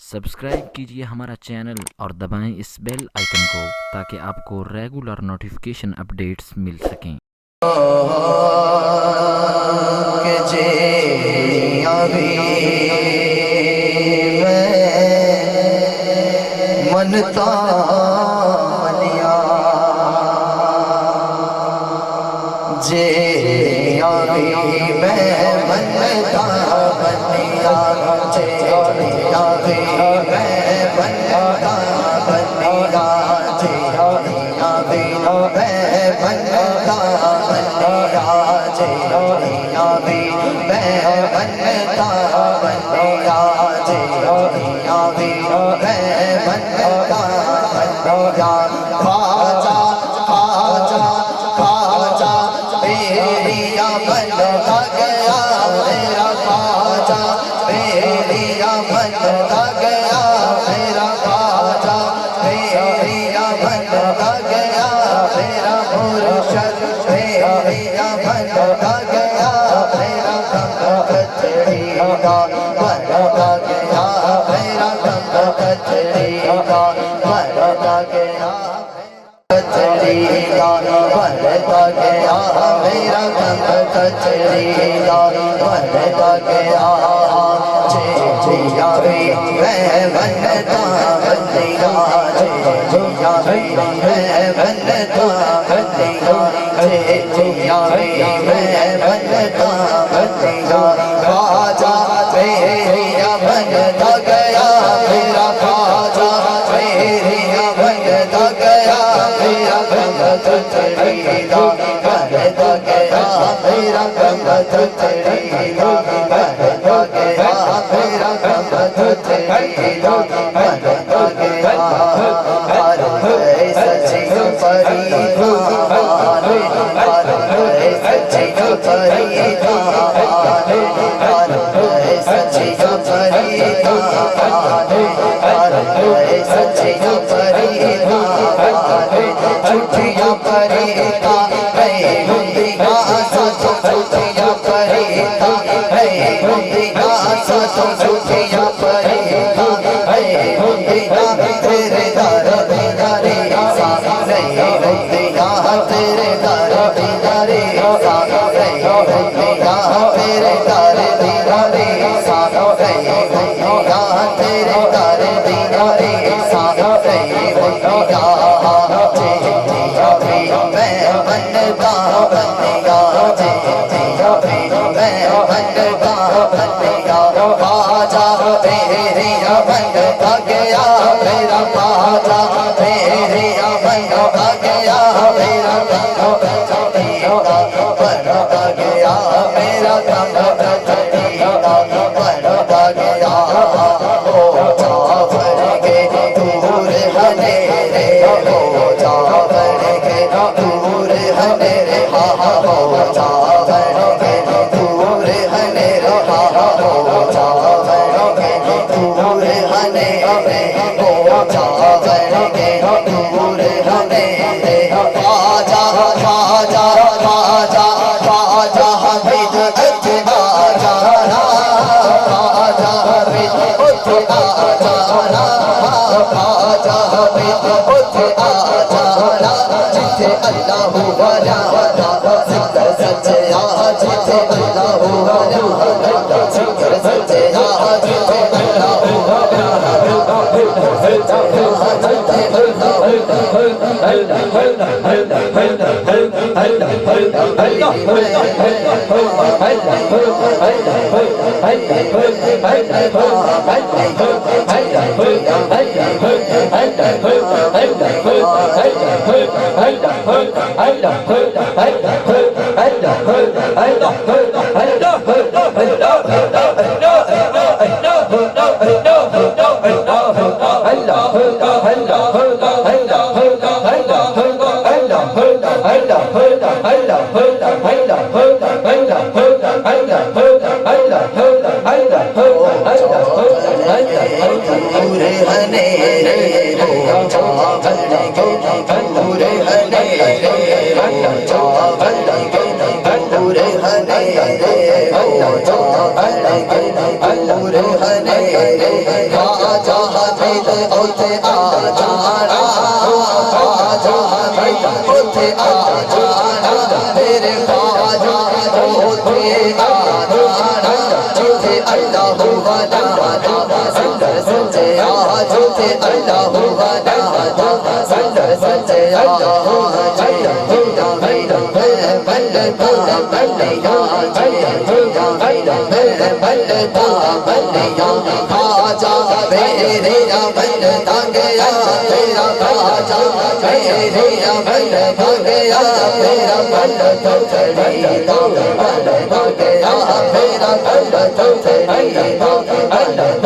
Subscribe कीजिए हमारा channel और दबाएं इस बेल आइकन को ताकि आपको रेगुलर नोटिफिकेशन अपडेट्स मिल सकें। मनता मनिया जे आवी मैं मनता मनिया जे आवी मैं मनता मनिया जे आवी मैं मनता मनिया जे आवी मैं मनता मनिया जे आवी मैं मनता मनिया खाजा खाजा खाजा बेरिया बनता गया मेरा खाजा बेरिया बनता गया मेरा खाजा बेरिया बनता गया मेरा मुर्शद बेरिया बनता गया मेरा कचड़ी का बनता गया मेरा कचड़ी का बनता गया कचड़ी का बनता गया मेरा कचड़ी का बनता गया जिया भी मैं बनता बंदिया जिया भी मैं बनता बंदिया जिया भी मैं बनता बंदिया खाजा मेरा बनता गया मेरा खाजा मेरा बनता गया मेरा कचड़ी का बनता गया मेरा कचड़ी का बनता गया मेरा कचड़ी का बनता गया हर सच्ची फरीद हर सच्ची फरीद हर सच्ची फरीद हर सच्ची फरीद छुट्टियां परेगा है हुंदिया साथों छुट्टियां परेगा है हुंदिया साथों छुट्टियां परेगा है हुंदिया तेरे दर दीदारे सा नहीं हुंदिया तेरे दर दीदारे सा नहीं हुंदिया तेरे दर दीदारे सा नहीं हुंदिया तेरे दर दीदारे सा नहीं हुंदिया मैं बनता बंदिया जिया भी मैं बनता बंदिया खाजा मेरा बनता गया मेरा खाजा मेरा बनता गया मेरा कचड़ी का बनता गया मेरा कचड़ी का बनता गया हो जाफर के दूर हनेरे हो जाफर के दूर हनेरे हा हो जाफर के दूर हनेरे हा हो जाफर के दूर हनेरे हो जाफर के दूर हनेरे खाजा खाजा खाजा खाजा हमीद अजमा जाना खाजा हमीद अजमा जाना खाजा हमीद अजमा जाना जिथे अल्लाह वाला जिक्र सच्चा जिथे अल्लाह वाला जिक्र सच्चा जिथे अल्लाह वाला पूरे हने मेरे उठे आ जाना ख्वाजा मेरे उठे आ जाना मेरे ख्वाजा उठे आ जाना झूठे अल्लाह वादा संदर सच्चे आ झूठे अल्लाह वादा संदर सच्चे आ Allah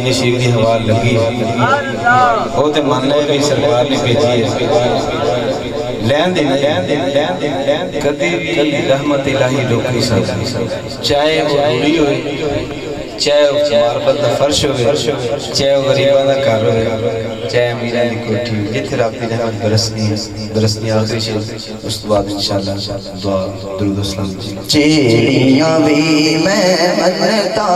नशीब की हवा लगी वो तो मन है भी सरकार ने भेजी है लैन देना कभी भी रहमत इलाही रोक नहीं सकती चाहे वो बुरी हो चाहे मार्बल का फर्श हो चाहे गरीबों का घर हो चाहे अमीर की कोठी हो जिथे रब की रहमत बरसनी आखिरी शेर उस तो बाद इंशाअल्लाह दुआ दुरूद सलाम चेड़ियां भी मैं मनता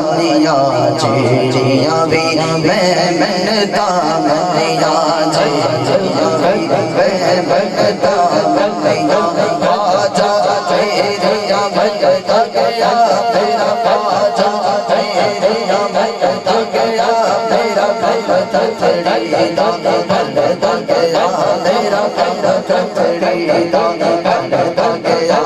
मनिया चेड़ियां भी मैं मनता मनिया चेड़ियां भी मैं मनता मनिया बाजा चेड़ियां मनता गया मेरा बाजा चेड़ियां मनता गया मेरा गला चचड़ी दाना बनता गया मेरा गला चचड़ी दाना बनता गया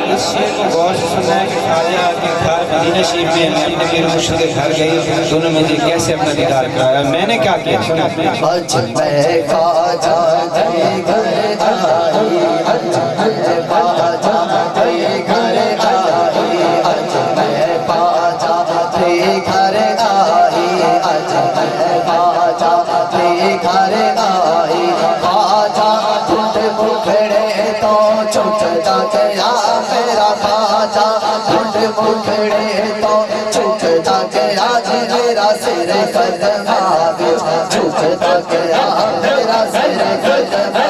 इस शेर को गौर से सुनना है कि ख्वाजा के घर मदीना शरीफ में मैं अपने पीर मुर्शिद के घर गई दोनों मुझे कैसे अपना दीदार कराया मैंने क्या किया आज मैं ख्वाजा के घर आई आज मैं ख्वाजा के घर आई आज मैं ख्वाजा के घर आई आज मैं ख्वाजा के घर आई ख्वाजा टूट मुखड़े तो छुटता गया मेरा ख्वाजा टूट मुखड़े तो छुटता गया मेरा सिर कदमा झुकता गया मेरा सिर कदमा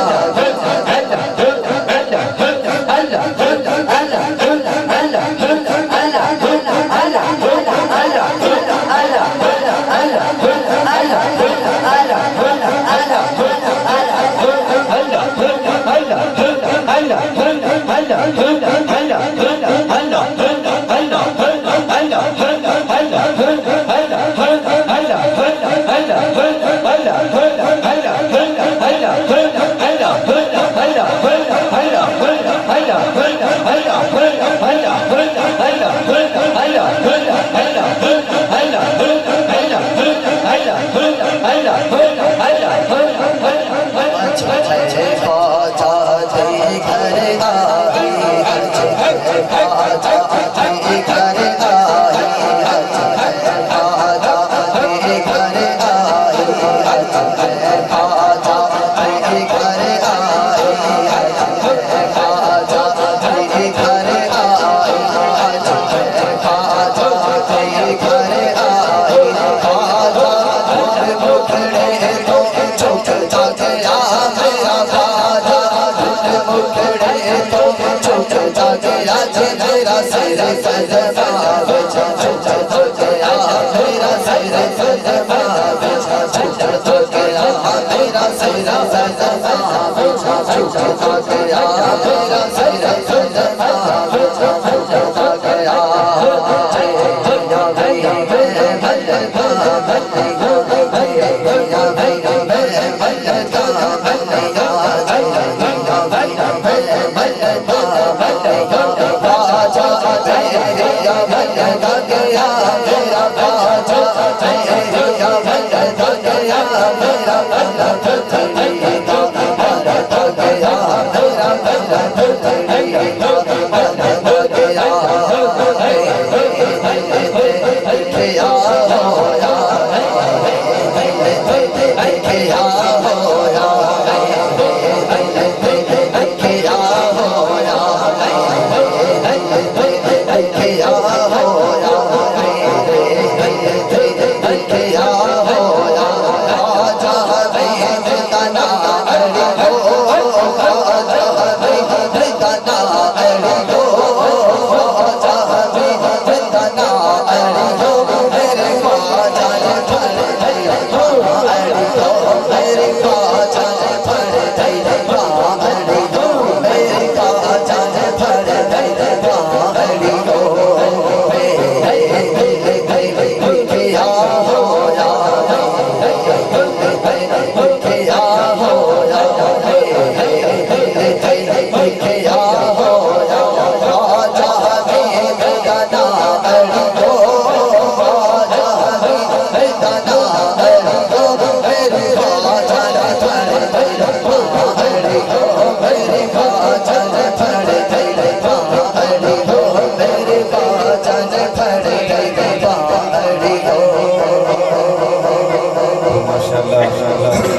दुखिया होया दुखिया होया दुखिया होया राजा भी गना अड़ो राजा भी गना अड़ो मेरी बाजन फड़ मेरी बाजन फड़ मेरी बाजन फड़ माशाअल्लाह